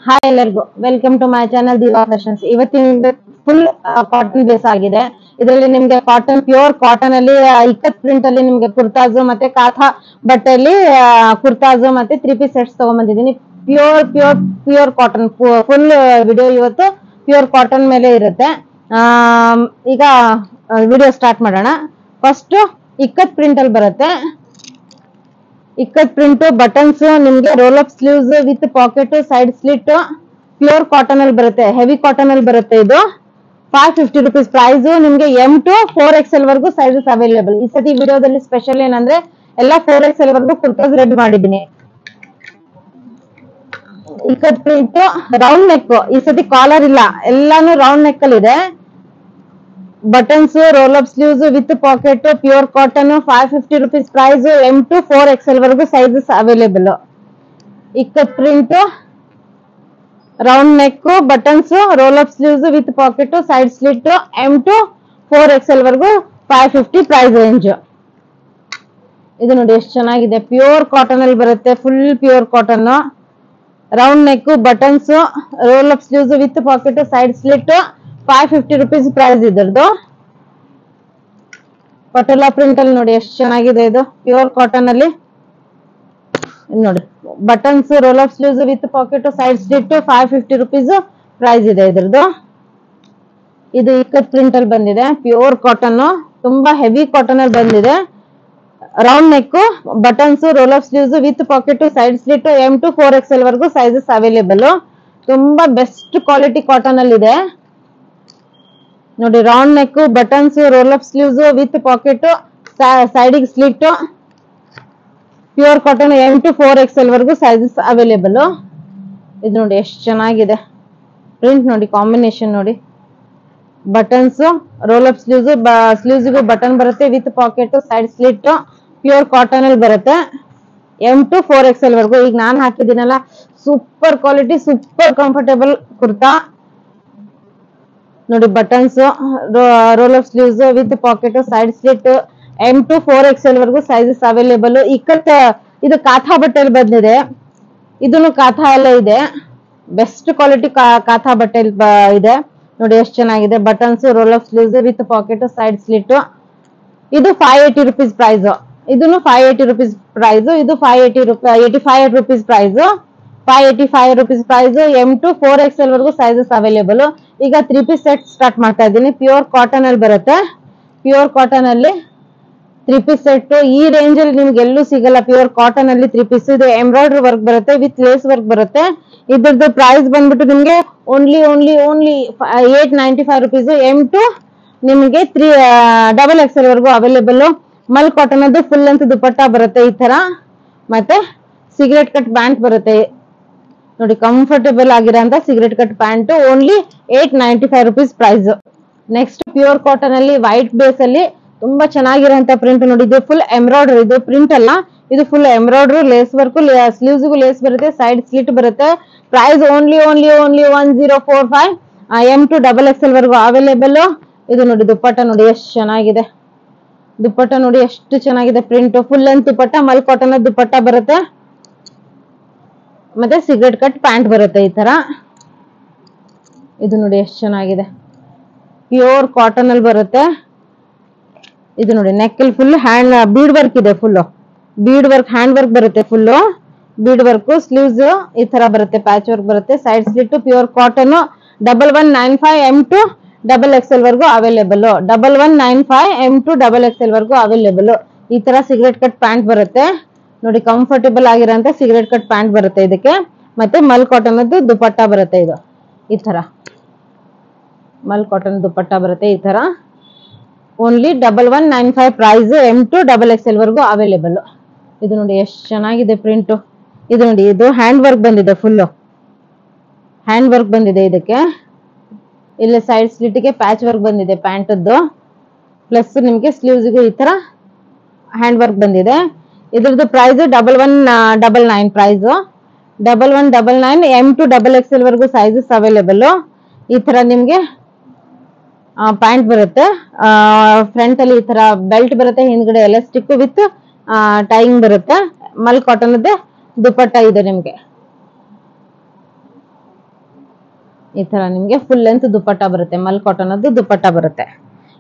Hi ಎಲ್ಲರಿಗೂ welcome to my channel Diva Fashions. ಇವತ್ತಿನ full cotton base ಆಗಿದೆ. ಇದರಲ್ಲಿ ನಿಮ್ಗೆ ಕಾಟನ್ ಪ್ಯೂರ್ ಕಾಟನ್ ಅಲ್ಲಿ ಇಕ್ಕತ್ ಪ್ರಿಂಟ್ ಅಲ್ಲಿ ನಿಮ್ಗೆ ಕುರ್ತಾಜು ಮತ್ತೆ ಕಾಥಾ ಬಟ್ಟೆಯಲ್ಲಿ ಕುರ್ತಾಜು ಮತ್ತೆ 3 ಪೀಸ್ ಸೆಟ್ಸ್ ತಗೊಂಡ್ಬಂದಿದ್ದೀನಿ. Pure pure pure cotton full video ಇವತ್ತು ಪ್ಯೂರ್ ಕಾಟನ್ ಮೇಲೆ ಇರುತ್ತೆ. ಈಗ ವಿಡಿಯೋ ಸ್ಟಾರ್ಟ್ ಮಾಡೋಣ. ಫಸ್ಟ್ ಇಕ್ಕತ್ ಪ್ರಿಂಟ್ ಅಲ್ಲಿ ಬರುತ್ತೆ. ಇಕ್ಕತ್ ಪ್ರಿಂಟ್ ಬಟನ್ಸ್ ನಿಮ್ಗೆ roll up sleeves with pocket side slit pure cotton ಅಲ್ಲಿ ಬರುತ್ತೆ. ಹೆವಿ ಕಾಟನ್ ಅಲ್ಲಿ ಬರುತ್ತೆ. ಇದು 550 rupees ಪ್ರೈಸ್. ನಿಮ್ಗೆ M to 4XL ವರೆಗೂ ಸೈಜಸ್ ಅವೈಲೇಬಲ್. ಈ ಸತಿ ವಿಡಿಯೋದಲ್ಲಿ ಸ್ಪೆಷಲ್ ಏನಂದ್ರೆ ಎಲ್ಲ 4XL ವರೆಗೂ ಕುರ್ತಾಸ್ ರೆಡಿ ಮಾಡಿದ್ದೀನಿ. Ikat print round neck. ಈ ಸತಿ ಕಾಲರ್ ಇಲ್ಲ, ಎಲ್ಲಾನು ರೌಂಡ್ ನೆಕ್ ಅಲ್ಲಿ ಇದೆ. Buttons roll up sleeves with pocket pure cotton 550 rupees price. M to 4XL ವರೆಗೂ sizes available. Ikat print round neck buttons roll up sleeves with pocket side slit M to 4XL ವರೆಗೂ 550 price range. ಇದು ನೋಡಿ ಎಷ್ಟು ಚೆನ್ನಾಗಿದೆ. Pure cotton ಅಲ್ಲಿ ಬರುತ್ತೆ. Full pure cotton. Round neck buttons roll up sleeves with pocket side slit 550 rupees price ಇದ್ರದ್ದು. Patola print ಅಲ್ಲಿ ನೋಡಿ ಎಷ್ಟು ಚೆನ್ನಾಗಿದೆ. ಇದು ಪ್ಯೂರ್ ಕಾಟನ್ ಅಲ್ಲಿ ನೋಡಿ. Buttons roll up sleeves with pocket side slit 550 rupees price ಇದೆ ಇದ್ರದ್ದು. ಇದು ಇಕ್ಕತ್ ಪ್ರಿಂಟ್ ಅಲ್ಲಿ ಬಂದಿದೆ. ಪ್ಯೂರ್ ಕಾಟನ್, ತುಂಬಾ ಹೆವಿ ಕಾಟನ್ ಅಲ್ಲಿ ಬಂದಿದೆ. Round neck buttons roll up sleeves with pocket side slit M to 4XL ವರೆಗೂ ಸೈಜಸ್ ಅವೈಲೇಬಲ್. ತುಂಬಾ ಬೆಸ್ಟ್ ಕ್ವಾಲಿಟಿ ಕಾಟನ್ ಅಲ್ಲಿ ಇದೆ ನೋಡಿ. Round neck buttons roll up sleeves with pocket ಸೈಡಿಗೆ slit pure cotton M to 4XL ವರೆಗೂ sizes available. ಇದು ನೋಡಿ ಎಷ್ಟು ಚೆನ್ನಾಗಿದೆ ಪ್ರಿಂಟ್ ನೋಡಿ. ಕಾಂಬಿನೇಷನ್ ನೋಡಿ. ಬಟನ್ಸ್ ರೋಲ್ ಅಪ್ ಸ್ಲೀವ್ಸ್ ಸ್ಲೀವ್ಸ್ಗೂ ಬಟನ್ ಬರುತ್ತೆ with pocket side slit pure cotton ಅಲ್ಲಿ ಬರುತ್ತೆ. M to 4XL ವರೆಗೂ. ಈಗ ನಾನು ಹಾಕಿದ್ದೀನಲ್ಲ, super quality super comfortable kurta ನೋಡಿ. Buttons roll up sleeves with pocket side slit M to 4XL ವರೆಗೂ ಸೈಜಸ್ ಅವೈಲೇಬಲ್. ಇಕ್ಕತ್ ಇದು ಕಾಥಾ ಬಟ್ಟೆಯಲ್ಲಿ ಬಂದಿದೆ. ಇದನ್ನು ಕಾಥಾ ಎಲ್ಲ ಇದೆ. ಬೆಸ್ಟ್ ಕ್ವಾಲಿಟಿ ಕಾಥಾ ಬಟ್ಟೆ ಇದೆ ನೋಡಿ ಎಷ್ಟು ಚೆನ್ನಾಗಿದೆ. Buttons roll up sleeves with pocket side slit. ಇದು 580 rupees ಪ್ರೈಸ್. ಇದನ್ನು 580 rupees ಪ್ರೈಸ್. ಇದು 85 rupees price. 585 rupees price. M to 4XL ವರೆಗೂ ಸೈಜಸ್ ಅವೈಲೇಬಲ್. ಈಗ 3 ಪೀಸ್ ಸೆಟ್ ಸ್ಟಾರ್ಟ್ ಮಾಡ್ತಾ ಇದ್ದೀನಿ. ಪ್ಯೂರ್ ಕಾಟನ್ ಅಲ್ಲಿ ಬರುತ್ತೆ. ಪ್ಯೂರ್ ಕಾಟನ್ ಅಲ್ಲಿ 3 ಪೀಸ್ ಸೆಟ್ ಈ ರೇಂಜ್ ಅಲ್ಲಿ ನಿಮ್ಗೆ ಎಲ್ಲೂ ಸಿಗಲ್ಲ. ಪ್ಯೂರ್ ಕಾಟನ್ ಅಲ್ಲಿ 3 ಪೀಸ್. ಇದು ಎಂಬ್ರಾಯ್ಡರಿ ವರ್ಕ್ ಬರುತ್ತೆ ವಿತ್ ಲೇಸ್ ವರ್ಕ್ ಬರುತ್ತೆ. ಇದ್ರದ್ದು ಪ್ರೈಸ್ ಬಂದ್ಬಿಟ್ಟು ನಿಮ್ಗೆ ಓನ್ಲಿ 895 rupees. M to ನಿಮ್ಗೆ XXL ವರೆಗೂ ಅವೈಲೇಬಲ್. ಮಲ್ ಕಾಟನ್ ಅದು ಫುಲ್ ಅಂತ ದುಪಟ್ಟ ಬರುತ್ತೆ ಈ ತರ. ಮತ್ತೆ ಸಿಗರೆಟ್ ಕಟ್ ಪ್ಯಾಂಟ್ ಬರುತ್ತೆ ನೋಡಿ. ಕಂಫರ್ಟೇಬಲ್ ಆಗಿರೋಂತ cigarette cut pant. Only 895 rupees price. Next pure cotton ಅಲ್ಲಿ ವೈಟ್ ಬೇಸ್ ಅಲ್ಲಿ ತುಂಬಾ ಚೆನ್ನಾಗಿರೋಂತ ಪ್ರಿಂಟ್ ನೋಡಿ. ಇದು ಫುಲ್ ಎಂಬ್ರಾಯ್ಡರಿ. ಇದು ಪ್ರಿಂಟ್ ಅಲ್ಲ, ಇದು ಫುಲ್ ಎಂಬ್ರಾಯ್ಡರಿ ಲೇಸ್ ವರ್ಕ್. ಸ್ಲೀವ್ಸ್ಗೂ ಲೇಸ್ ಬರುತ್ತೆ, ಸೈಡ್ ಸ್ಲಿಟ್ ಬರುತ್ತೆ. Price only 1045. M to XXL ವರೆಗೂ ಅವೈಲೇಬಲ್. ಇದು ನೋಡಿ ದುಪ್ಪಟ್ಟ ನೋಡಿ ಎಷ್ಟು ಚೆನ್ನಾಗಿದೆ. ದುಪ್ಪಟ್ಟ ನೋಡಿ ಎಷ್ಟು ಚೆನ್ನಾಗಿದೆ. ಪ್ರಿಂಟ್ ಫುಲ್ ಲೆಂತ್ ದುಪ್ಪಟ್ಟ. ಮಲ್ ಕಾಟನ್ ದುಪ್ಪಟ್ಟ ಬರುತ್ತೆ. ಮತ್ತೆ ಸಿಗರೆಟ್ ಕಟ್ ಪ್ಯಾಂಟ್ ಬರುತ್ತೆ ಈ ತರ. ಇದು ನೋಡಿ ಎಷ್ಟು ಚೆನ್ನಾಗಿದೆ. ಪ್ಯೂರ್ ಕಾಟನ್ ಅಲ್ಲಿ ಬರುತ್ತೆ. ಇದು ನೋಡಿ ನೆಕ್ ಅಲ್ಲಿ ಫುಲ್ ಹ್ಯಾಂಡ್ ಬೀಡ್ ವರ್ಕ್ ಇದೆ. Full bead work hand work ಬರುತ್ತೆ. Full bead work. ಸ್ಲೀವ್ಸ್ ಈ ತರ ಬರುತ್ತೆ. ಪ್ಯಾಚ್ ವರ್ಕ್ ಬರುತ್ತೆ. Side slit pure cotton. 1195 M to XXL ವರೆಗೂ ಅವೈಲೇಬಲ್. 1195 M to XXL ವರೆಗೂ ಅವೈಲೇಬಲ್. ಈ ತರ ಸಿಗರೆಟ್ ಕಟ್ ಪ್ಯಾಂಟ್ ಬರುತ್ತೆ ನೋಡಿ. ಕಂಫರ್ಟೇಬಲ್ ಆಗಿರೋಂತ ಸಿಗರೆಟ್ ಕಟ್ ಪ್ಯಾಂಟ್ ಬರುತ್ತೆ ಇದಕ್ಕೆ. ಮತ್ತೆ ಮಲ್ ಕಾಟನ್ ದುಪಟ್ಟ ಬರುತ್ತೆ. ಇದು ಈ ತರ ಮಲ್ ಕಾಟನ್ ದುಪಟ್ಟ ಬರುತ್ತೆ ಈ ತರ. Only 1195 price. M to XXL ವರೆಗೂ ಅವೈಲೇಬಲ್. ಇದು ನೋಡಿ ಎಷ್ಟು ಚೆನ್ನಾಗಿದೆ ಪ್ರಿಂಟ್. ಇದು ನೋಡಿ ಇದು ಹ್ಯಾಂಡ್ ವರ್ಕ್ ಬಂದಿದೆ. ಫುಲ್ ಹ್ಯಾಂಡ್ ವರ್ಕ್ ಬಂದಿದೆ ಇದಕ್ಕೆ. ಇಲ್ಲಿ ಸೈಡ್ ಸ್ಲಿಟ್ಗೆ ಪ್ಯಾಚ್ ವರ್ಕ್ ಬಂದಿದೆ ಪ್ಯಾಂಟದ್ದು. ಪ್ಲಸ್ ನಿಮ್ಗೆ ಸ್ಲೀವ್ಸ್ಗೂ ಈ ತರ ಹ್ಯಾಂಡ್ ವರ್ಕ್ ಬಂದಿದೆ. ಇದ್ರದ್ದು price 1199 price. 1199. M to XXL ವರೆಗೂ ಸೈಜಸ್ ಅವೈಲೇಬಲ್. ಈ ತರ ನಿಮ್ಗೆ ಪ್ಯಾಂಟ್ ಬರುತ್ತೆ. ಫ್ರಂಟ್ ಅಲ್ಲಿ ಈ ತರ ಬೆಲ್ಟ್ ಬರುತ್ತೆ. ಹಿಂದ್ಗಡೆ ಎಲಾಸ್ಟಿಕ್ ವಿತ್ ಟೈಯಿಂಗ್ ಬರುತ್ತೆ. ಮಲ್ ಕಾಟನ್ ದುಪಟ್ಟ ಇದೆ ನಿಮ್ಗೆ. ಈ ತರ ನಿಮ್ಗೆ ಫುಲ್ ಲೆಂತ್ ದುಪ್ಪಟ್ಟ ಬರುತ್ತೆ, ಮಲ್ ಕಾಟನ್ ಅದು ದುಪ್ಪಟ್ಟ ಬರುತ್ತೆ.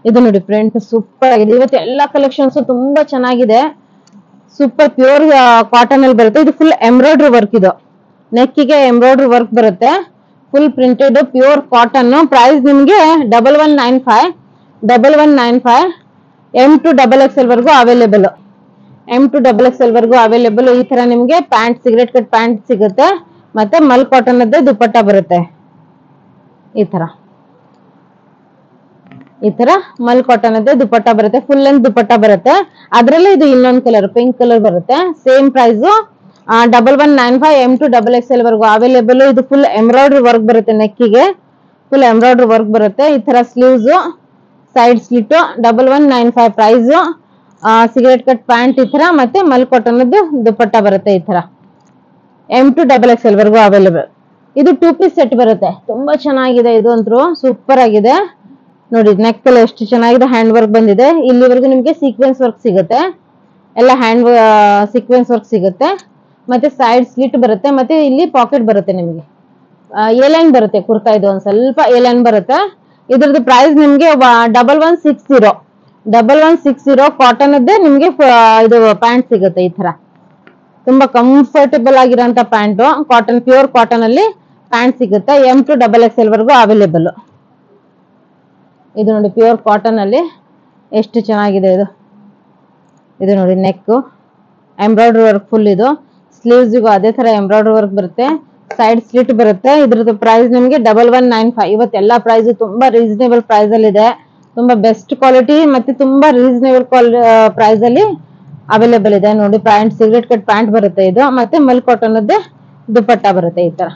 ಇದು ನೋಡಿ ಪ್ರಿಂಟ್ ಸೂಪರ್ ಆಗಿದೆ. ಇವತ್ತು ಎಲ್ಲಾ ಕಲೆಕ್ಷನ್ಸ್ ತುಂಬಾ ಚೆನ್ನಾಗಿದೆ. ಸೂಪರ್ ಪ್ಯೂರ್ ಕಾಟನ್ ಅಲ್ಲಿ ಬರುತ್ತೆ. ಇದು ಫುಲ್ ಎಂಬ್ರಾಯ್ಡ್ರಿ ವರ್ಕ್, ಇದು ನೆಕ್ಕಿಗೆ ಎಂಬ್ರಾಯ್ಡ್ರಿ ವರ್ಕ್ ಬರುತ್ತೆ. Full printed pure cotton. Price ನಿಮ್ಗೆ 1195 M2XXL ವರ್ಗೂ ಅವೈಲೇಬಲ್. M2XXL ವರ್ಗೂ ಅವೈಲೇಬಲ್. ಈ ತರ ನಿಮ್ಗೆ ಪ್ಯಾಂಟ್, ಸಿಗರೆಟ್ ಕಟ್ ಪ್ಯಾಂಟ್ ಸಿಗುತ್ತೆ. ಮತ್ತೆ ಮಲ್ ಕಾಟನ್ ಅದ್ದೇ ದುಪ್ಪಟ್ಟ ಬರುತ್ತೆ. ಈ ತರ ಮಲ್ ಕಾಟನ್ ಅದೇ ದುಪ್ಪಟ್ಟ ಬರುತ್ತೆ. ಫುಲ್ ಲೆಂತ್ ದುಪ್ಪಟ್ಟ ಬರುತ್ತೆ. ಅದ್ರಲ್ಲಿ ಇದು ಇನ್ನೊಂದು ಕಲರ್, ಪಿಂಕ್ ಕಲರ್ ಬರುತ್ತೆ. ಸೇಮ್ ಪ್ರೈಸ್ 1195 M2XXL ವರ್ಗೂ ಅವೈಲೇಬಲ್. ಇದು ಫುಲ್ ಎಂಬ್ರಾಯ್ಡ್ರಿ ವರ್ಕ್ ಬರುತ್ತೆ. ನೆಕ್ಕಿಗೆ ಫುಲ್ ಎಂಬ್ರಾಯ್ಡ್ರಿ ವರ್ಕ್ ಬರುತ್ತೆ. ಈ ತರ sleeves, side slit 1195 price. Cigarette cut pant ಈ ತರ, ಮತ್ತೆ ಮಲ್ ಕಾಟನ್ ದುಪ್ಪಟ್ಟ ಬರುತ್ತೆ. ಈ ತರ M2XXL ವರ್ಗೂ ಅವೈಲೇಬಲ್. ಇದು 2 ಪೀಸ್ ಸೆಟ್ ಬರುತ್ತೆ. ತುಂಬಾ ಚೆನ್ನಾಗಿದೆ. ಇದು ಅಂತೂ ಸೂಪರ್ ಆಗಿದೆ ನೋಡಿ. ನೆಕ್ ಎಲ್ಲ ಎಷ್ಟು ಚೆನ್ನಾಗಿದೆ, ಹ್ಯಾಂಡ್ ವರ್ಕ್ ಬಂದಿದೆ. ಇಲ್ಲಿವರೆಗೂ ನಿಮ್ಗೆ ಸೀಕ್ವೆನ್ಸ್ ವರ್ಕ್ ಸಿಗುತ್ತೆ. ಎಲ್ಲ ಹ್ಯಾಂಡ್ ಸೀಕ್ವೆನ್ಸ್ ವರ್ಕ್ ಸಿಗುತ್ತೆ. ಮತ್ತೆ ಸೈಡ್ ಸ್ಲಿಟ್ ಬರುತ್ತೆ. ಮತ್ತೆ ಇಲ್ಲಿ ಪಾಕೆಟ್ ಬರುತ್ತೆ. ನಿಮಗೆ ಎ ಲೈನ್ ಬರುತ್ತೆ. ಕುರ್ತಾ ಇದು ಒಂದ್ ಸ್ವಲ್ಪ ಎ ಲೈನ್ ಬರುತ್ತೆ. ಇದ್ರದ್ದು ಪ್ರೈಸ್ ನಿಮ್ಗೆ 1160 ಕಾಟನ್ ಅದ್ದೇ ನಿಮ್ಗೆ ಇದು ಪ್ಯಾಂಟ್ ಸಿಗುತ್ತೆ. ಈ ತರ ತುಂಬಾ ಕಂಫರ್ಟಬಲ್ ಆಗಿರೋಂತ ಪ್ಯಾಂಟ್, ಕಾಟನ್, ಪ್ಯೂರ್ ಕಾಟನ್ ಅಲ್ಲಿ ಪ್ಯಾಂಟ್ ಸಿಗುತ್ತೆ. M2XXL ವರ್ಗೂ ಅವೈಲೇಬಲ್. ಇದು ನೋಡಿ ಪ್ಯೂರ್ ಕಾಟನ್ ಅಲ್ಲಿ ಎಷ್ಟು ಚೆನ್ನಾಗಿದೆ. ಇದು ನೋಡಿ ನೆಕ್ ಎಂಬ್ರಾಯ್ಡ್ರಿ ವರ್ಕ್ ಫುಲ್. ಇದು ಸ್ಲೀವ್ಸ್ಗೂ ಅದೇ ತರ ಎಂಬ್ರಾಯ್ಡ್ರಿ ವರ್ಕ್ ಬರುತ್ತೆ. ಸೈಡ್ ಸ್ಲಿಟ್ ಬರುತ್ತೆ. ಇದ್ರದ್ದು ಪ್ರೈಸ್ ನಿಮ್ಗೆ 1195. ಇವತ್ತೆಲ್ಲಾ ಪ್ರೈಸ್ ತುಂಬಾ ರೀಸನೇಬಲ್ ಪ್ರೈಸ್ ಅಲ್ಲಿ ಇದೆ. ತುಂಬಾ ಬೆಸ್ಟ್ ಕ್ವಾಲಿಟಿ ಮತ್ತೆ ತುಂಬಾ ರೀಸನೇಬಲ್ ಪ್ರೈಸ್ ಅಲ್ಲಿ ಅವೈಲೇಬಲ್ ಇದೆ ನೋಡಿ. ಪ್ಯಾಂಟ್, ಸಿಗರೆಟ್ ಕಟ್ ಪ್ಯಾಂಟ್ ಬರುತ್ತೆ ಇದು. ಮತ್ತೆ ಮಲ್ ಕಾಟನ್ ಅದ್ದೇ ದುಪ್ಪಟ್ಟ ಬರುತ್ತೆ. ಈ ತರ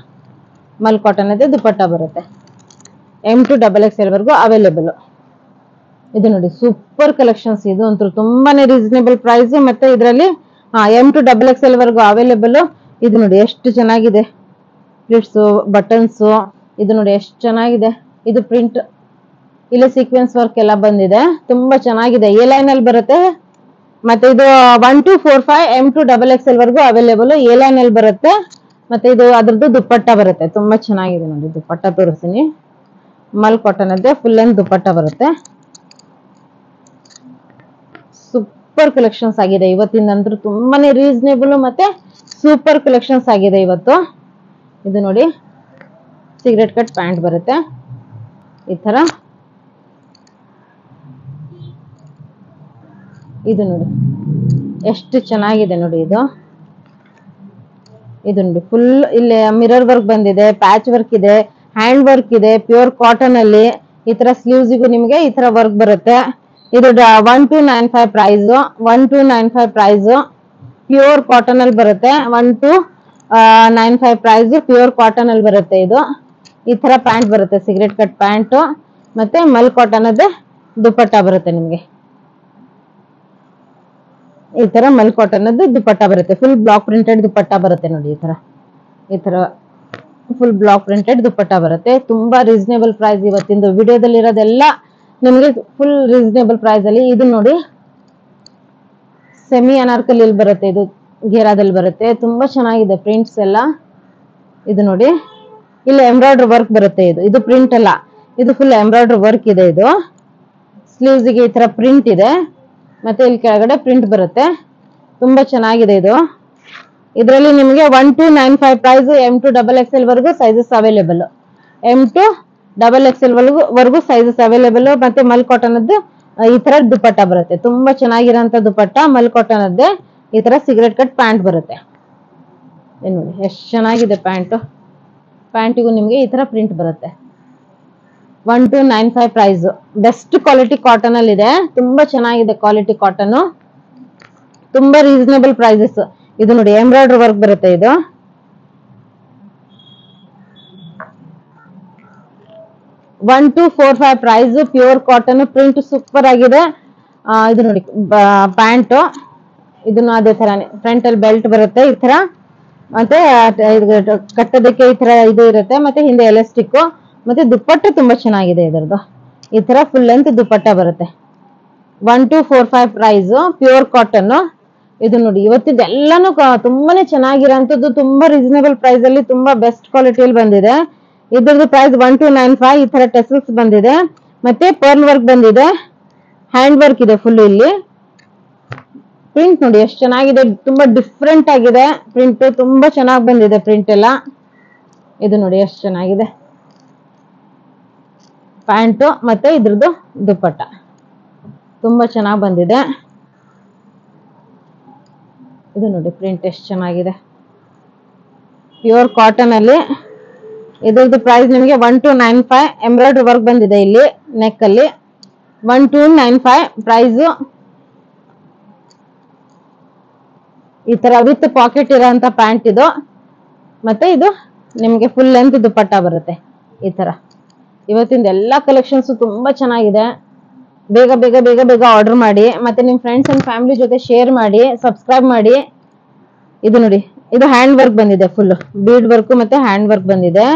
ಮಲ್ ಕಾಟನ್ ಅದ್ದೇ ದುಪ್ಪಟ್ಟ ಬರುತ್ತೆ. M2XXL ವರ್ಗೂ ಅವೈಲೇಬಲ್. ಇದು ನೋಡಿ ಸೂಪರ್ ಕಲೆಕ್ಷನ್ಸ್. ಇದು ಅಂತೂ ತುಂಬಾನೇ ರೀಸನೇಬಲ್ ಪ್ರೈಸ್. ಮತ್ತೆ ಇದರಲ್ಲಿ M2XXL ವರ್ಗೂ ಅವೈಲೇಬಲ್. ಇದು ನೋಡಿ ಎಷ್ಟು ಚೆನ್ನಾಗಿದೆ. ಪ್ಲಿಟ್ಸ್, ಬಟನ್ಸ್, ಇದು ನೋಡಿ ಎಷ್ಟು ಚೆನ್ನಾಗಿದೆ. ಇದು ಪ್ರಿಂಟ್, ಇಲ್ಲಿ ಸೀಕ್ವೆನ್ಸ್ ವರ್ಕ್ ಎಲ್ಲ ಬಂದಿದೆ. ತುಂಬಾ ಚೆನ್ನಾಗಿದೆ. ಎ ಲೈನ್ ಅಲ್ಲಿ ಬರುತ್ತೆ. ಮತ್ತೆ ಇದು 1245 M2XXL ವರ್ಗೂ ಅವೈಲೇಬಲ್. ಎ ಲೈನ್ ಅಲ್ಲಿ ಬರುತ್ತೆ. ಮತ್ತೆ ಇದು ಅದ್ರದ್ದು ದುಪ್ಪಟ್ಟ ಬರುತ್ತೆ. ತುಂಬಾ ಚೆನ್ನಾಗಿದೆ ನೋಡಿ. ದುಪ್ಪಟ್ಟ ತೋರಿಸ್ತೀನಿ. ಮಲ್ ಕಾಟನ್ ಅದೇ ಫುಲ್ ಲೆಂತ್ ದುಪ್ಪಟ್ಟ ಬರುತ್ತೆ. ಸೂಪರ್ ಕಲೆಕ್ಷನ್ಸ್ ಆಗಿದೆ ಇವತ್ತಿಂದಂತೂ. ತುಂಬಾನೇ ರೀಸನೇಬಲ್ ಮತ್ತೆ ಸೂಪರ್ ಕಲೆಕ್ಷನ್ಸ್ ಆಗಿದೆ ಇವತ್ತು. ಇದು ನೋಡಿ ಸಿಗರೆಟ್ ಕಟ್ ಪ್ಯಾಂಟ್ ಬರುತ್ತೆ. ಈ ತರ ಇದು ನೋಡಿ ಎಷ್ಟು ಚೆನ್ನಾಗಿದೆ ನೋಡಿ. ಇದು ನೋಡಿ ಫುಲ್ ಇಲ್ಲಿ ಮಿರರ್ ವರ್ಕ್ ಬಂದಿದೆ, ಪ್ಯಾಚ್ ವರ್ಕ್ ಇದೆ, ಹ್ಯಾಂಡ್ ವರ್ಕ್ ಇದೆ, ಪ್ಯೂರ್ ಕಾಟನ್ ಅಲ್ಲಿ. ಈ ತರ ಸ್ಲೀವ್ಸ್ಗೂ ನಿಮ್ಗೆ ಈ ತರ ವರ್ಕ್ ಬರುತ್ತೆ. ಇದು 1295 ಪ್ರೈಸ್. 1295 ಪ್ರೈಸ್. ಪ್ಯೂರ್ ಕಾಟನ್ ಅಲ್ಲಿ ಬರುತ್ತೆ. 1295 ಪ್ರೈಸ್. ಪ್ಯೂರ್ ಕಾಟನ್ ಅಲ್ಲಿ ಬರುತ್ತೆ. ಇದು ಈ ತರ ಪ್ಯಾಂಟ್ ಬರುತ್ತೆ. ಸಿಗರೆಟ್ ಕಟ್ ಪ್ಯಾಂಟ್ ಮತ್ತೆ ಮಲ್ ಕಾಟನ್ ಅದೇ ದುಪ್ಪಟ್ಟ ಬರುತ್ತೆ ನಿಮ್ಗೆ. ಈ ತರ ಮಲ್ ಕಾಟನ್ ಅದು ದುಪ್ಪಟ್ಟ ಬರುತ್ತೆ. ಫುಲ್ ಬ್ಲಾಕ್ ಪ್ರಿಂಟೆಡ್ ದುಪ್ಪಟ್ಟ ಬರುತ್ತೆ ನೋಡಿ. ಈ ತರ ಫುಲ್ ಬ್ಲಾಕ್ ಪ್ರಿಂಟೆಡ್ ದುಪ್ಪಟ್ಟ ಬರುತ್ತೆ. ತುಂಬಾ ರೀಸನೇಬಲ್ ಪ್ರೈಸ್. ಇವತ್ತಿಂದು ವಿಡಿಯೋದಲ್ಲಿ ಇರೋದೆಲ್ಲ ನಿಮ್ಗೆ ಫುಲ್ ರೀಸನೇಬಲ್ ಪ್ರೈಸ್ ಅಲ್ಲಿ. ಇದು ನೋಡಿ ಸೆಮಿ ಅನಾರ್ಕಲಿ ಬರುತ್ತೆ. ಇದು ಘೇರಾದಲ್ಲಿ ಬರುತ್ತೆ. ತುಂಬಾ ಚೆನ್ನಾಗಿದೆ ಪ್ರಿಂಟ್ಸ್ ಎಲ್ಲ. ಇದು ನೋಡಿ ಇಲ್ಲಿ ಎಂಬ್ರಾಯ್ಡ್ರಿ ವರ್ಕ್ ಬರುತ್ತೆ. ಇದು ಪ್ರಿಂಟ್ ಅಲ್ಲ, ಇದು ಫುಲ್ ಎಂಬ್ರಾಯ್ಡ್ರಿ ವರ್ಕ್ ಇದೆ. ಇದು ಸ್ಲೀವ್ಸ್ ಗೆ ಈ ತರ ಪ್ರಿಂಟ್ ಇದೆ. ಮತ್ತೆ ಇಲ್ಲಿ ಕೆಳಗಡೆ ಪ್ರಿಂಟ್ ಬರುತ್ತೆ. ತುಂಬಾ ಚೆನ್ನಾಗಿದೆ ಇದು. ಇದರಲ್ಲಿ ನಿಮಗೆ 1295 ಪ್ರೈಸ್. M2XXL ವರ್ಗೂ ಸೈಜಸ್ ಅವೈಲೇಬಲ್. M2XXL ವರ್ಗೂ ಸೈಜಸ್ ಅವೈಲೇಬಲ್. ಮತ್ತೆ ಮಲ್ ಕಾಟನ್ ಅದ್ದು ಈ ತರ ದುಪ್ಪಟ್ಟ ಬರುತ್ತೆ. ತುಂಬಾ ಚೆನ್ನಾಗಿರೋಂತ ದುಪ್ಪಟ್ಟ, ಮಲ್ ಕಾಟನ್ ಅದ್ದೇ. ಈ ತರ ಸಿಗರೆಟ್ ಕಟ್ ಪ್ಯಾಂಟ್ ಬರುತ್ತೆ. ನೋಡಿ ಎಷ್ಟು ಚೆನ್ನಾಗಿದೆ ಪ್ಯಾಂಟ್. ಪ್ಯಾಂಟಿಗೂ ನಿಮ್ಗೆ ಈ ತರ ಪ್ರಿಂಟ್ ಬರುತ್ತೆ. 1295 ಪ್ರೈಸ್. ಬೆಸ್ಟ್ ಕ್ವಾಲಿಟಿ ಕಾಟನ್ ಅಲ್ಲಿ ಇದೆ. ತುಂಬಾ ಚೆನ್ನಾಗಿದೆ ಕ್ವಾಲಿಟಿ ಕಾಟನ್. ತುಂಬಾ ರೀಸನೇಬಲ್ ಪ್ರೈಸಸ್. ಇದು ನೋಡಿ ಎಂಬ್ರಾಯ್ಡ್ರಿ ವರ್ಕ್ ಬರುತ್ತೆ. ಇದು 1245 price. Pure cotton, print super ಆಗಿದೆ. ಇದು ನೋಡಿ ಪ್ಯಾಂಟ್. ಇದನ್ನು ಅದೇ ತರಾನೇ ಫ್ರಂಟ್ ಅಲ್ಲಿ ಬೆಲ್ಟ್ ಬರುತ್ತೆ ಈ ತರ. ಮತ್ತೆ ಕಟ್ಟೋದಕ್ಕೆ ಈ ತರ ಇದು ಇರುತ್ತೆ. ಮತ್ತೆ ಹಿಂದೆ ಎಲಾಸ್ಟಿಕ್. ಮತ್ತೆ ದುಪ್ಪಟ್ಟ ತುಂಬಾ ಚೆನ್ನಾಗಿದೆ ಇದರದ್ದು. ಈ ತರ ಫುಲ್ ಲೆಂತ್ ದುಪ್ಪಟ್ಟ ಬರುತ್ತೆ. 1245 ಪ್ರೈಸ್. Pure cotton. ಇದು ನೋಡಿ ಇವತ್ತಿದ್ದು ಎಲ್ಲಾನು ತುಂಬಾನೇ ಚೆನ್ನಾಗಿರೋಂಥದ್ದು. ತುಂಬಾ ರೀಸನೇಬಲ್ ಪ್ರೈಸ್ ಅಲ್ಲಿ ತುಂಬಾ ಬೆಸ್ಟ್ ಕ್ವಾಲಿಟಿಯಲ್ಲಿ ಬಂದಿದೆ. ಇದ್ರದ್ದು ಪ್ರೈಸ್ 1295. ಈ ತರ ಟೆಸಲ್ಸ್ ಬಂದಿದೆ, ಮತ್ತೆ ಪರ್ಲ್ ವರ್ಕ್ ಬಂದಿದೆ, ಹ್ಯಾಂಡ್ ವರ್ಕ್ ಇದೆ ಫುಲ್. ಇಲ್ಲಿ ಪ್ರಿಂಟ್ ನೋಡಿ ಎಷ್ಟು ಚೆನ್ನಾಗಿದೆ, ತುಂಬಾ ಡಿಫ್ರೆಂಟ್ ಆಗಿದೆ ಪ್ರಿಂಟ್, ತುಂಬಾ ಚೆನ್ನಾಗಿ ಬಂದಿದೆ ಪ್ರಿಂಟ್ ಎಲ್ಲ. ಇದು ನೋಡಿ ಎಷ್ಟು ಚೆನ್ನಾಗಿದೆ ಪ್ಯಾಂಟು, ಮತ್ತೆ ಇದ್ರದ್ದು ದುಪ್ಪಟ್ಟ ತುಂಬಾ ಚೆನ್ನಾಗಿ ಬಂದಿದೆ. ಇದು ನೋಡಿ ಪ್ರಿಂಟ್ ಎಷ್ಟು ಚೆನ್ನಾಗಿದೆ, ಪ್ಯೂರ್ ಕಾಟನ್ ಅಲ್ಲಿ. ಇದ್ರದ್ದು ಪ್ರೈಸ್ ನಿಮಗೆ 1295. ಎಂಬ್ರಾಯ್ಡ್ರಿ ವರ್ಕ್ ಬಂದಿದೆ ಇಲ್ಲಿ ನೆಕ್ ಅಲ್ಲಿ. 1295 ಪ್ರೈಸ್. ಈ ತರ ವಿತ್ ಪಾಕೆಟ್ ಇರೋಂತ ಪ್ಯಾಂಟ್ ಇದು, ಮತ್ತೆ ಇದು ನಿಮ್ಗೆ ಫುಲ್ ಲೆಂತ್ ದುಪ್ಪಟ್ಟ ಬರುತ್ತೆ ಈ ತರ. ಇವತ್ತಿಂದ ಎಲ್ಲಾ ಕಲೆಕ್ಷನ್ಸ್ ತುಂಬಾ ಚೆನ್ನಾಗಿದೆ. ಬೇಗ ಬೇಗ ಬೇಗ ಬೇಗ ಆರ್ಡರ್ ಮಾಡಿ, ಮತ್ತೆ ನಿಮ್ ಫ್ರೆಂಡ್ಸ್ ಅಂಡ್ ಫ್ಯಾಮಿಲಿ ಜೊತೆ ಶೇರ್ ಮಾಡಿ, ಸಬ್ಸ್ಕ್ರೈಬ್ ಮಾಡಿ. ಇದು ನೋಡಿ, ಇದು ಹ್ಯಾಂಡ್ ವರ್ಕ್ ಬಂದಿದೆ, ಫುಲ್ ಬೀಡ್ ವರ್ಕ್ ಮತ್ತೆ ಹ್ಯಾಂಡ್ ವರ್ಕ್ ಬಂದಿದೆ.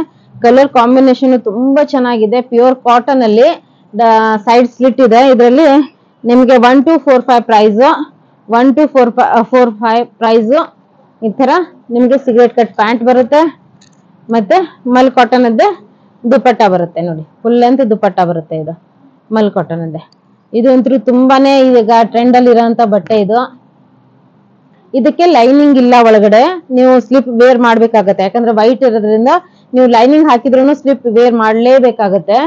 ಕಲರ್ ಕಾಂಬಿನೇಷನ್ ತುಂಬಾ ಚೆನ್ನಾಗಿದೆ, ಪ್ಯೂರ್ ಕಾಟನ್ ಅಲ್ಲಿ. ಸೈಡ್ ಸ್ಲಿಟ್ ಇದೆ ಇದರಲ್ಲಿ. ನಿಮ್ಗೆ 1245 ಪ್ರೈಸ್, 1245 ಪ್ರೈಸ್. ಈ ತರ ನಿಮ್ಗೆ ಸಿಗರೇಟ್ ಕಟ್ ಪ್ಯಾಂಟ್ ಬರುತ್ತೆ, ಮತ್ತೆ ಮಲ್ ಕಾಟನ್ ಅದ್ದೇ ದುಪ್ಪಟ್ಟ ಬರುತ್ತೆ ನೋಡಿ, ಫುಲ್ ಲೆಂತ್ ದುಪ್ಪಟ್ಟ ಬರುತ್ತೆ. ಇದು ಮಲ್ ಕಾಟನ್ ಅದ್ದೇ. ಇದು ಅಂತೂ ತುಂಬಾನೇ ಈಗ ಟ್ರೆಂಡ್ ಅಲ್ಲಿ ಇರೋಂತ ಬಟ್ಟೆ ಇದು. ಇದಕ್ಕೆ ಲೈನಿಂಗ್ ಇಲ್ಲ ಒಳಗಡೆ, ನೀವು ಸ್ಲಿಪ್ ವೇರ್ ಮಾಡ್ಬೇಕಾಗತ್ತೆ. ಯಾಕಂದ್ರೆ ವೈಟ್ ಇರೋದ್ರಿಂದ ನೀವು ಲೈನಿಂಗ್ ಹಾಕಿದ್ರೂ ಸ್ಲಿಪ್ ವೇರ್ ಮಾಡ್ಲೇಬೇಕಾಗತ್ತೆ.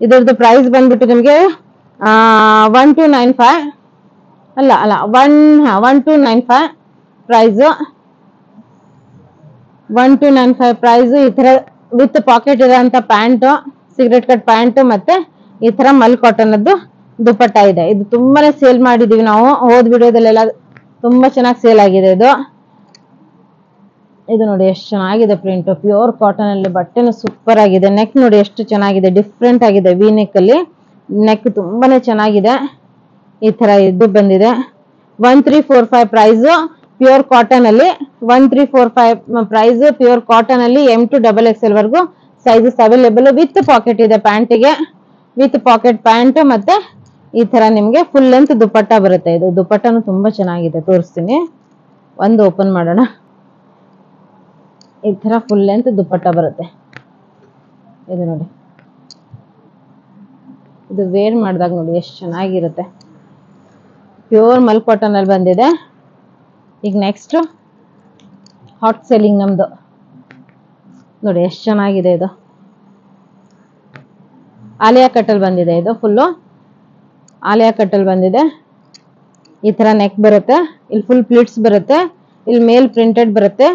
ಇದರದ್ದು ಪ್ರೈಸ್ ಬಂದ್ಬಿಟ್ಟು ನಿಮ್ಗೆ 1295 ಅಲ್ಲ 1295 ಪ್ರೈಸ್. 1295 ಪ್ರೈಸ್. ಈ ತರ ವಿತ್ ಪಾಕೆಟ್ ಇರೋಂತ ಪ್ಯಾಂಟ್, ಸಿಗರೇಟ್ ಕಟ್ ಪ್ಯಾಂಟ್, ಮತ್ತೆ ಈ ತರ ಮಲ್ ಕಾಟನ್ ಅದ್ದು ದುಪ್ಪಟ್ಟ ಇದೆ. ಇದು ತುಂಬಾನೇ ಸೇಲ್ ಮಾಡಿದೀವಿ ನಾವು, ಹೋದ್ ವಿಡಿಯೋದಲ್ಲೆಲ್ಲ ತುಂಬಾ ಚೆನ್ನಾಗಿ ಸೇಲ್ ಆಗಿದೆ ಇದು. ಇದು ನೋಡಿ ಎಷ್ಟು ಚೆನ್ನಾಗಿದೆ ಪ್ರಿಂಟ್, ಪ್ಯೂರ್ ಕಾಟನ್ ಅಲ್ಲಿ. ಬಟ್ಟೆನು ಸೂಪರ್ ಆಗಿದೆ. ನೆಕ್ ನೋಡಿ ಎಷ್ಟು ಚೆನ್ನಾಗಿದೆ, ಡಿಫ್ರೆಂಟ್ ಆಗಿದೆ. ವಿ ನೆಕ್ ಅಲ್ಲಿ ನೆಕ್ ತುಂಬಾನೇ ಚೆನ್ನಾಗಿದೆ. ಈ ತರ ಇದು ಬಂದಿದೆ. 1345 ಪ್ರೈಸ್, ಪ್ಯೂರ್ ಕಾಟನ್ ಅಲ್ಲಿ. 1345 ಪ್ರೈಸ್, ಪ್ಯೂರ್ ಕಾಟನ್ ಅಲ್ಲಿ. M2 XXL ವರ್ಗು ಸೈಜಸ್ ಅವೈಲೇಬಲ್. ವಿತ್ ಪಾಕೆಟ್ ಇದೆ ಪ್ಯಾಂಟಿಗೆ, ವಿತ್ ಪಾಕೆಟ್ ಪ್ಯಾಂಟ್. ಮತ್ತೆ ಈ ತರ ನಿಮ್ಗೆ ಫುಲ್ ಲೆಂತ್ ದುಪ್ಪಟ್ಟ ಬರುತ್ತೆ. ಇದು ದುಪ್ಪಟ್ಟನು ತುಂಬಾ ಚೆನ್ನಾಗಿದೆ, ತೋರಿಸ್ತೀನಿ. ಒಂದು ಓಪನ್ ಮಾಡೋಣ. ಈ ತರ ಫುಲ್ ಲೆಂತ್ ದುಪ್ಪಟ್ಟ ಬರುತ್ತೆ. ಇದು ನೋಡಿ, ಇದು ವೇರ್ ಮಾಡಿದಾಗ ನೋಡಿ ಎಷ್ಟು ಚೆನ್ನಾಗಿರುತ್ತೆ. ಪ್ಯೂರ್ ಮಲ್ ಕಾಟನ್ ಅಲ್ಲಿ ಬಂದಿದೆ. ಈಗ ನೆಕ್ಸ್ಟ್ ಹಾಟ್ ಸೆಲ್ಲಿಂಗ್ ನಮ್ದು. ನೋಡಿ ಎಷ್ಟು ಚೆನ್ನಾಗಿದೆ. ಇದು ಆಲಿಯಾ ಕಟ್ಟಲ್ ಬಂದಿದೆ. ಇದು ಫುಲ್ಲು ಆಲಿಯಾ ಕಟ್ಟಲ್ ಬಂದಿದೆ. ಈ ತರ ನೆಕ್ ಬರುತ್ತೆ, ಇಲ್ಲಿ ಫುಲ್ ಪ್ಲೀಟ್ಸ್ ಬರುತ್ತೆ, ಇಲ್ಲಿ ಮೇಲ್ ಪ್ರಿಂಟೆಡ್ ಬರುತ್ತೆ.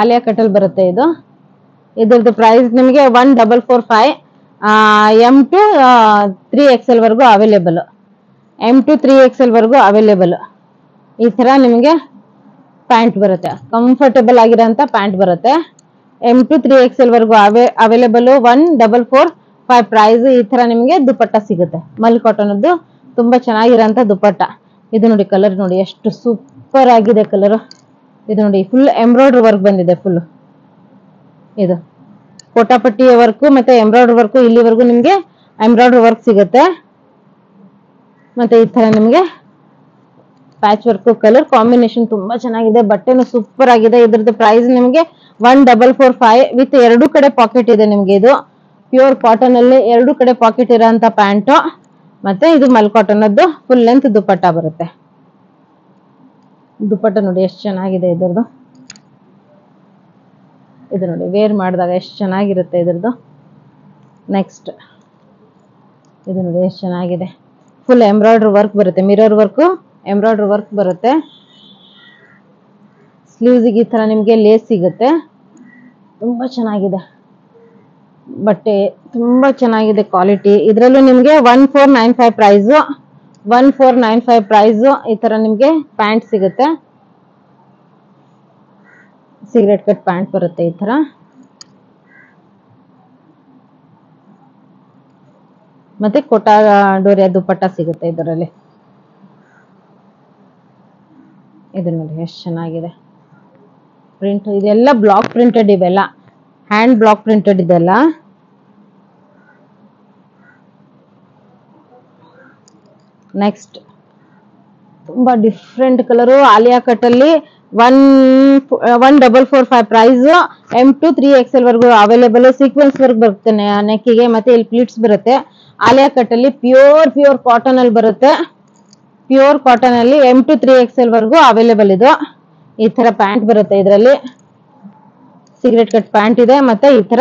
ಆಲಿಯಾ ಕಟ್ಟಲ್ ಬರುತ್ತೆ ಇದು. ಇದ್ರದ್ದು ಪ್ರೈಸ್ ನಿಮಗೆ 1445. M2 3XL ವರ್ಗು ಅವೈಲೇಬಲ್. M2 3XL ವರ್ಗು ಅವೈಲೇಬಲ್. ಈ ತರ ನಿಮಗೆ ಪ್ಯಾಂಟ್ ಬರುತ್ತೆ, ಕಂಫರ್ಟಬಲ್ ಆಗಿರೋಂತ ಪ್ಯಾಂಟ್ ಬರುತ್ತೆ. M2 3XL ವರ್ಗು ಅವೈಲೇಬಲ್. 1445 ಪ್ರೈಸ್. ಈ ತರ ನಿಮಗೆ ದುಪ್ಪಟ್ಟ ಸಿಗುತ್ತೆ, ಮಲ್ ಕಾಟನ್ ಅದ್ದು ತುಂಬಾ ಚೆನ್ನಾಗಿರೋಂತ ದುಪ್ಪಟ್ಟ. ಇದು ನೋಡಿ ಕಲರ್ ನೋಡಿ ಎಷ್ಟು ಸೂಪರ್ ಆಗಿದೆ ಕಲರ್. ಇದು ನೋಡಿ ಫುಲ್ ಎಂಬ್ರಾಯ್ಡ್ರಿ ವರ್ಕ್ ಬಂದಿದೆ. ಫುಲ್ ಇದು ಕೋಟಾಪಟ್ಟಿ ವರ್ಕ್ ಮತ್ತೆ ಎಂಬ್ರಾಯ್ಡ್ರಿ ವರ್ಕ್. ಇಲ್ಲಿವರೆಗೂ ನಿಮ್ಗೆ ಎಂಬ್ರಾಯ್ಡ್ರಿ ವರ್ಕ್ ಸಿಗುತ್ತೆ. ಮತ್ತೆ ಈ ತರ ನಿಮ್ಗೆ ಪ್ಯಾಚ್ ವರ್ಕ್. ಕಲರ್ ಕಾಂಬಿನೇಷನ್ ತುಂಬಾ ಚೆನ್ನಾಗಿದೆ, ಬಟ್ಟೆನು ಸೂಪರ್ ಆಗಿದೆ. ಇದ್ರದ್ದು ಪ್ರೈಸ್ ನಿಮ್ಗೆ 1445 ವಿತ್ ಎರಡು ಕಡೆ ಪಾಕೆಟ್ ಇದೆ ನಿಮ್ಗೆ. ಇದು ಪ್ಯೂರ್ ಕಾಟನ್ ಅಲ್ಲಿ ಎರಡು ಕಡೆ ಪಾಕೆಟ್ ಇರೋಂತ ಪ್ಯಾಂಟ್, ಮತ್ತೆ ಇದು ಮಲ್ ಕಾಟನ್ ಅದ್ದು ಫುಲ್ ಲೆಂತ್ ದುಪ್ಪಟ್ಟ ಬರುತ್ತೆ. ದುಪ್ಪಟ್ಟ ನೋಡಿ ಎಷ್ಟು ಚೆನ್ನಾಗಿದೆ ಇದ್ರದ್ದು. ಇದು ನೋಡಿ ವೇರ್ ಮಾಡಿದಾಗ ಎಷ್ಟು ಚೆನ್ನಾಗಿರುತ್ತೆ ಇದ್ರದ್ದು. ನೆಕ್ಸ್ಟ್ ಇದು ನೋಡಿ ಎಷ್ಟು ಚೆನ್ನಾಗಿದೆ, ಫುಲ್ ಎಂಬ್ರಾಯ್ಡ್ರಿ ವರ್ಕ್ ಬರುತ್ತೆ, ಮಿರರ್ ವರ್ಕ್ ಎಂಬ್ರಾಯ್ಡ್ರಿ ವರ್ಕ್ ಬರುತ್ತೆ. ಸ್ಲೀವ್ಸ್ಗೆ ಈ ತರ ನಿಮ್ಗೆ ಲೇಸ್ ಸಿಗುತ್ತೆ. ತುಂಬಾ ಚೆನ್ನಾಗಿದೆ ಬಟ್ಟೆ, ತುಂಬಾ ಚೆನ್ನಾಗಿದೆ ಕ್ವಾಲಿಟಿ. ಇದ್ರಲ್ಲೂ ನಿಮ್ಗೆ 1495 ಪ್ರೈಸ್. 1495 ಪ್ರೈಸ್. ಈ ತರ ನಿಮ್ಗೆ ಪ್ಯಾಂಟ್ ಸಿಗುತ್ತೆ, ಸಿಗರೇಟ್ ಕಟ್ ಪ್ಯಾಂಟ್ ಬರುತ್ತೆ ಈ ತರ. ಮತ್ತೆ ಕೋಟಾ ಡೋರಿಯಾ ದುಪ್ಪಟ್ಟ ಸಿಗುತ್ತೆ ಇದರಲ್ಲಿ. ಇದು ನೋಡಿ ಎಷ್ಟು ಚೆನ್ನಾಗಿದೆ ಪ್ರಿಂಟ್. ಇದೆಲ್ಲ ಬ್ಲಾಕ್ ಪ್ರಿಂಟೆಡ್, ಇವೆಲ್ಲ ಹ್ಯಾಂಡ್ ಬ್ಲಾಕ್ ಪ್ರಿಂಟೆಡ್ ಇದೆಲ್ಲ. ನೆಕ್ಸ್ಟ್ ತುಂಬಾ ಡಿಫ್ರೆಂಟ್ ಕಲರು. ಆಲಿಯಾ ಕಟ್ ಅಲ್ಲಿ 1445 ಪ್ರೈಸ್. M2 3XL ವರ್ಗು ಅವೈಲೇಬಲ್. ಸೀಕ್ವೆನ್ಸ್ ವರ್ಕ್ ಬರುತ್ತೆ ನೆಕ್ಕಿಗೆ, ಮತ್ತೆ ಇಲ್ಲಿ ಪ್ಲೀಟ್ಸ್ ಬರುತ್ತೆ. ಆಲಿಯಾ ಕಟ್ ಅಲ್ಲಿ ಪ್ಯೂರ್ ಕಾಟನ್ ಅಲ್ಲಿ ಬರುತ್ತೆ. ಪ್ಯೂರ್ ಕಾಟನ್ ಅಲ್ಲಿ M2 3XL ವರ್ಗು ಅವೈಲೇಬಲ್ ಇದು. ಈ ತರ ಪ್ಯಾಂಟ್ ಬರುತ್ತೆ, ಇದರಲ್ಲಿ ಸಿಗರೇಟ್ ಕಟ್ ಪ್ಯಾಂಟ್ ಇದೆ. ಮತ್ತೆ ಈ ತರ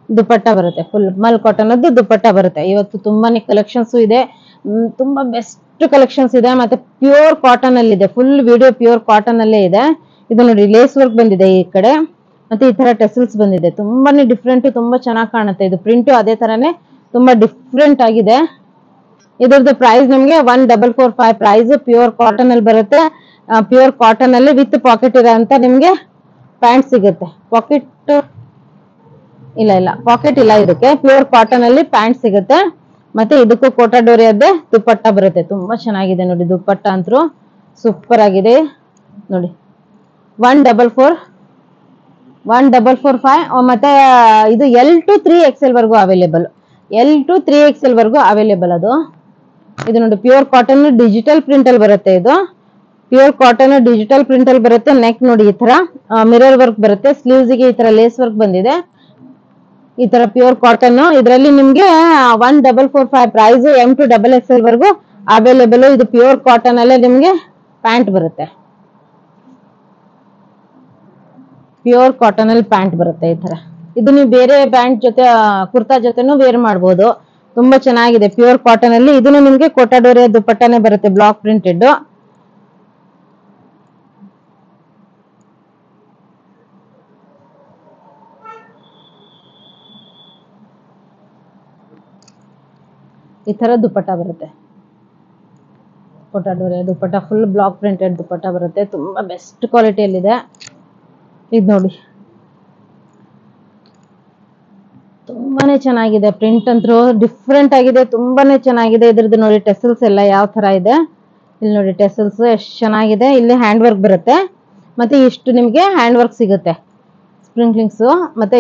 ದುಪಟ್ಟ ಬರುತ್ತೆ, ಫುಲ್ ಮಲ್ ಕಾಟನ್ ಅದು ದುಪಟ್ಟ ಬರುತ್ತೆ. ಇವತ್ತು ತುಂಬಾನೇ ಕಲೆಕ್ಷನ್ಸ್ ಇದೆ, ತುಂಬಾ ಬೆಸ್ಟ್ ಕಲೆಕ್ಷನ್ಸ್ ಇದೆ. ಮತ್ತೆ ಪ್ಯೂರ್ ಕಾಟನ್ ಅಲ್ಲಿ ಇದೆ, ಫುಲ್ ವಿಡಿಯೋ ಪ್ಯೂರ್ ಕಾಟನ್ ಅಲ್ಲೇ ಇದೆ. ಇದು ನೋಡಿ ಲೇಸ್ ವರ್ಕ್ ಬಂದಿದೆ ಈ ಕಡೆ, ಮತ್ತೆ ಈ ತರ ಟೆಸಲ್ಸ್ ಬಂದಿದೆ. ತುಂಬಾನೇ ಡಿಫ್ರೆಂಟ್, ತುಂಬಾ ಚೆನ್ನಾಗಿ ಕಾಣುತ್ತೆ. ಇದು ಪ್ರಿಂಟ್ ಅದೇ ತರನೇ ತುಂಬಾ ಡಿಫ್ರೆಂಟ್ ಆಗಿದೆ. ಇದ್ರದ್ದು ಪ್ರೈಸ್ ನಮ್ಗೆ 1445 ಪ್ರೈಸ್. ಪ್ಯೂರ್ ಕಾಟನ್ ಅಲ್ಲಿ ಬರುತ್ತೆ. ಪ್ಯೂರ್ ಕಾಟನ್ ಅಲ್ಲಿ ವಿತ್ ಪಾಕೆಟ್ ಇರೋ ಅಂತ ನಿಮ್ಗೆ ಪ್ಯಾಂಟ್ ಸಿಗುತ್ತೆ. ಪಾಕೆಟ್ ಇಲ್ಲ ಪಾಕೆಟ್ ಇಲ್ಲ ಇದಕ್ಕೆ. ಪ್ಯೂರ್ ಕಾಟನ್ ಅಲ್ಲಿ ಪ್ಯಾಂಟ್ ಸಿಗುತ್ತೆ. ಮತ್ತೆ ಇದಕ್ಕೂ ಕೋಟಾ ಡೋರಿಯದ್ದೇ ದುಪಟ್ಟ ಬರುತ್ತೆ. ತುಂಬಾ ಚೆನ್ನಾಗಿದೆ ನೋಡಿ, ದುಪಟ್ಟ ಅಂತೂ ಸೂಪರ್ ಆಗಿದೆ ನೋಡಿ. 1445. ಮತ್ತೆ ಇದು L2 3XL ವರ್ಗು ಅವೈಲೇಬಲ್. L2 3XL ವರ್ಗು ಅವೈಲೇಬಲ್ ಅದು. ಇದು ನೋಡಿ ಪ್ಯೂರ್ ಕಾಟನ್ ಡಿಜಿಟಲ್ ಪ್ರಿಂಟ್ ಅಲ್ಲಿ ಬರುತ್ತೆ. ಇದು ಪ್ಯೂರ್ ಕಾಟನ್ ಡಿಜಿಟಲ್ ಪ್ರಿಂಟ್ ಅಲ್ಲಿ ಬರುತ್ತೆ. ನೆಕ್ ನೋಡಿ ಈ ತರ ಮಿರರ್ ವರ್ಕ್ ಬರುತ್ತೆ. ಸ್ಲೀವ್ಸ್ ಗೆ ಈ ತರ ಲೇಸ್ ವರ್ಕ್ ಬಂದಿದೆ. ಈ ತರ ಪ್ಯೂರ್ ಕಾಟನ್. ಇದರಲ್ಲಿ ನಿಮ್ಗೆ 1445 ಪ್ರೈಸ್. M2 XXL ವರ್ಗು ಅವೈಲೇಬಲ್. ಇದು ಪ್ಯೂರ್ ಕಾಟನ್ ಅಲ್ಲೇ ನಿಮ್ಗೆ ಪ್ಯಾಂಟ್ ಬರುತ್ತೆ. ಪ್ಯೂರ್ ಕಾಟನ್ ಅಲ್ಲಿ ಪ್ಯಾಂಟ್ ಬರುತ್ತೆ ಈ ತರ. ಇದು ನೀವು ಬೇರೆ ಪ್ಯಾಂಟ್ ಜೊತೆ ಕುರ್ತಾ ಜೊತೆನೂ ವೇರ್ ಮಾಡಬಹುದು. ತುಂಬಾ ಚೆನ್ನಾಗಿದೆ ಪ್ಯೂರ್ ಕಾಟನ್ ಅಲ್ಲಿ. ಇದನ್ನು ನಿಮ್ಗೆ ಕೋಟಾ ಡೋರಿಯ ದುಪಟ್ಟಾನೇ ಬರುತ್ತೆ, ಬ್ಲಾಕ್ ಪ್ರಿಂಟೆಡ್. ಈ ತರ ದುಪಟ್ಟ ಬರುತ್ತೆ, Kota Doria dupatta full block printed dupatta ಬರುತ್ತೆ. ತುಂಬಾ ಬೆಸ್ಟ್ ಕ್ವಾಲಿಟಿಯಲ್ಲಿದೆ. ಇದು ನೋಡಿ ತುಂಬಾನೇ ಚೆನ್ನಾಗಿದೆ. ಪ್ರಿಂಟ್ ಅಂತೂ ಡಿಫ್ರೆಂಟ್ ಆಗಿದೆ, ತುಂಬಾನೇ ಚೆನ್ನಾಗಿದೆ. ಇದ್ರದ್ದು ನೋಡಿ ಟೆಸಲ್ಸ್ ಎಲ್ಲ ಯಾವ ತರ ಇದೆ. ಇಲ್ಲಿ ನೋಡಿ ಟೆಸಲ್ಸ್ ಎಷ್ಟು ಚೆನ್ನಾಗಿದೆ. ಇಲ್ಲಿ ಹ್ಯಾಂಡ್ ವರ್ಕ್ ಬರುತ್ತೆ. ಮತ್ತೆ ಇಷ್ಟು ನಿಮ್ಗೆ ಹ್ಯಾಂಡ್ ವರ್ಕ್ ಸಿಗುತ್ತೆ, ಸ್ಪ್ರಿಂಕ್ಲಿಂಗ್ಸ್. ಮತ್ತೆ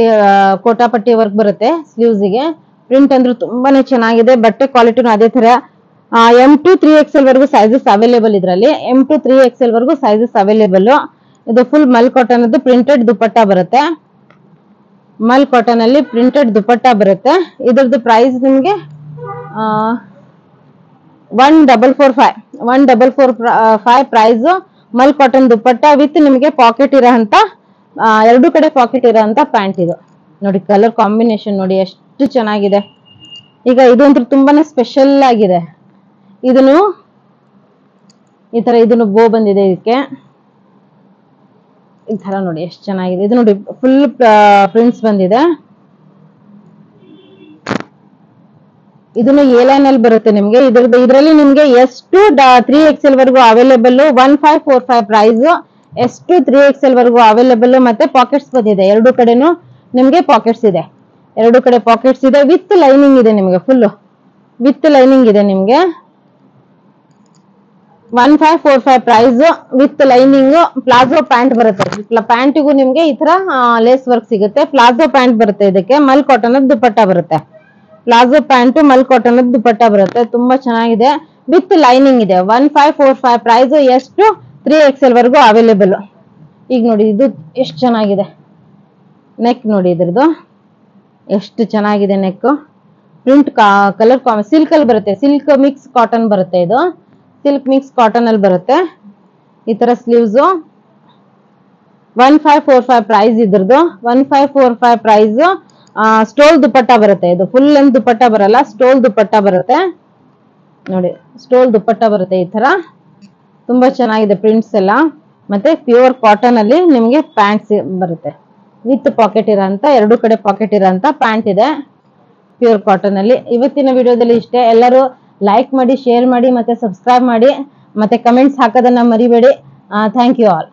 ಕೋಟಾ ಪಟ್ಟಿ ವರ್ಕ್ ಬರುತ್ತೆ ಸ್ಲೀವ್ಸ್ಗೆ. ಪ್ರಿಂಟ್ ಅಂದ್ರೂ ತುಂಬಾನೇ ಚೆನ್ನಾಗಿದೆ. ಬಟ್ಟೆ ಕ್ವಾಲಿಟಿನೂ ಅದೇ ತರ. M2 3XL ವರ್ಗು ಸೈಜಸ್ ಅವೈಲೇಬಲ್. ಇದರಲ್ಲಿ M2 3XL ವರ್ಗು ಸೈಜಸ್ ಅವೈಲೇಬಲ್. ಇದು ಫುಲ್ ಮಲ್ ಕಾಟನ್ ಅದು ಪ್ರಿಂಟೆಡ್ ದುಪಟ್ಟ ಬರುತ್ತೆ. ಮಲ್ ಕಾಟನ್ ಅಲ್ಲಿ ಪ್ರಿಂಟೆಡ್ ದುಪಟ್ಟ ಬರುತ್ತೆ. ಇದ್ರದ್ದು ಪ್ರೈಸ್ ನಿಮ್ಗೆ 1445 price. Mal cotton dupatta with ನಿಮ್ಗೆ ಪಾಕೆಟ್ ಇರೋ ಅಂತ, ಎರಡು ಕಡೆ ಪಾಕೆಟ್ ಇರೋ ಅಂತ ಪ್ಯಾಂಟ್. ಇದು ನೋಡಿ ಕಲರ್ ಕಾಂಬಿನೇಷನ್ ನೋಡಿ ಎಷ್ಟು ಚೆನ್ನಾಗಿದೆ. ಈಗ ಇದಂತೂ ತುಂಬಾನೇ ಸ್ಪೆಷಲ್ ಆಗಿದೆ. ಇದನ್ನು ಈ ತರ ಇದನ್ನು ಬೋ ಬಂದಿದೆ ಇದಕ್ಕೆ. ಈ ತರ ನೋಡಿ ಎಷ್ಟು ಚೆನ್ನಾಗಿದೆ. ಇದು ನೋಡಿ ಫುಲ್ ಪ್ರಿಂಟ್ಸ್ ಬಂದಿದೆ. ಇದನ್ನು ಎ ಲೈನ್ ಅಲ್ಲಿ ಬರುತ್ತೆ ನಿಮ್ಗೆ. ಇದರಲ್ಲಿ ನಿಮ್ಗೆ S2 3XL ವರ್ಗು ಅವೈಲೇಬಲ್. 1545 ಪ್ರೈಸ್. S2 3XL ವರ್ಗು ಅವೈಲೇಬಲ್. ಮತ್ತೆ ಪಾಕೆಟ್ಸ್ ಬಂದಿದೆ, ಎರಡು ಕಡೆನೂ ನಿಮ್ಗೆ ಪಾಕೆಟ್ಸ್ ಇದೆ. ಎರಡು ಕಡೆ ಪಾಕೆಟ್ಸ್ ಇದೆ. ವಿತ್ ಲೈನಿಂಗ್ ಇದೆ ನಿಮ್ಗೆ, ಫುಲ್ ವಿತ್ ಲೈನಿಂಗ್ ಇದೆ ನಿಮ್ಗೆ. 1545 price with lining. Palazzo pant ಬರುತ್ತೆ. ಪ್ಯಾಂಟಿಗೂ ನಿಮ್ಗೆ ಈ ತರ ಲೇಸ್ ವರ್ಕ್ ಸಿಗುತ್ತೆ. ಪ್ಲಾಜೋ ಪ್ಯಾಂಟ್ ಬರುತ್ತೆ. ಇದಕ್ಕೆ ಮಲ್ ಕಾಟನ್ ದುಪಟ್ಟ ಬರುತ್ತೆ. Palazzo pant mul cotton dupatta ಬರುತ್ತೆ. ತುಂಬಾ ಚೆನ್ನಾಗಿದೆ, ವಿತ್ ಲೈನಿಂಗ್ ಇದೆ. 1545 ಪ್ರೈಸ್. ಎಷ್ಟು 3XL ವರ್ಗು ಅವೈಲೇಬಲ್. ಈಗ ನೋಡಿ ಇದು ಎಷ್ಟು ಚೆನ್ನಾಗಿದೆ. ನೆಕ್ ನೋಡಿ ಇದ್ರದ್ದು ಎಷ್ಟು ಚೆನ್ನಾಗಿದೆ ನೆಕ್. ಪ್ರಿಂಟ್ ಕಲರ್ ಸಿಲ್ಕ್ ಅಲ್ಲಿ ಬರುತ್ತೆ. ಸಿಲ್ಕ್ ಮಿಕ್ಸ್ ಕಾಟನ್ ಬರುತ್ತೆ. ಇದು ಸಿಲ್ಕ್ ಮಿಕ್ಸ್ ಕಾಟನ್ ಅಲ್ಲಿ ಬರುತ್ತೆ. ಈ ತರ ಸ್ಲೀವ್ಸ್. 1545 ಪ್ರೈಸ್ ಇದ್ರದ್ದು. 1545 ಪ್ರೈಸ್. ಸ್ಟೋಲ್ ದುಪಟ್ಟ ಬರುತ್ತೆ. ಇದು ಫುಲ್ ಲೆಂತ್ ದುಪಟ್ಟ ಬರಲ್ಲ, ಸ್ಟೋಲ್ ದುಪಟ್ಟ ಬರುತ್ತೆ ನೋಡಿ. ಸ್ಟೋಲ್ ದುಪಟ್ಟ ಬರುತ್ತೆ ಈ ತರ. ತುಂಬಾ ಚೆನ್ನಾಗಿದೆ ಪ್ರಿಂಟ್ಸ್ ಎಲ್ಲ. ಮತ್ತೆ ಪ್ಯೂರ್ ಕಾಟನ್ ಅಲ್ಲಿ ನಿಮ್ಗೆ ಪ್ಯಾಂಟ್ಸ್ ಬರುತ್ತೆ ವಿತ್ ಪಾಕೆಟ್ ಇರೋಂತ, ಎರಡು ಕಡೆ ಪಾಕೆಟ್ ಇರೋಂತ ಪ್ಯಾಂಟ್ ಇದೆ ಪ್ಯೂರ್ ಕಾಟನ್ ಅಲ್ಲಿ. ಇವತ್ತಿನ ವಿಡಿಯೋದಲ್ಲಿ ಇಷ್ಟೇ. ಎಲ್ಲರೂ ಲೈಕ್ ಮಾಡಿ, ಶೇರ್ ಮಾಡಿ, ಮತ್ತೆ ಸಬ್ಸ್ಕ್ರೈಬ್ ಮಾಡಿ, ಮತ್ತೆ ಕಮೆಂಟ್ಸ್ ಹಾಕೋದನ್ನ ಮರಿಬೇಡಿ. Thank you all.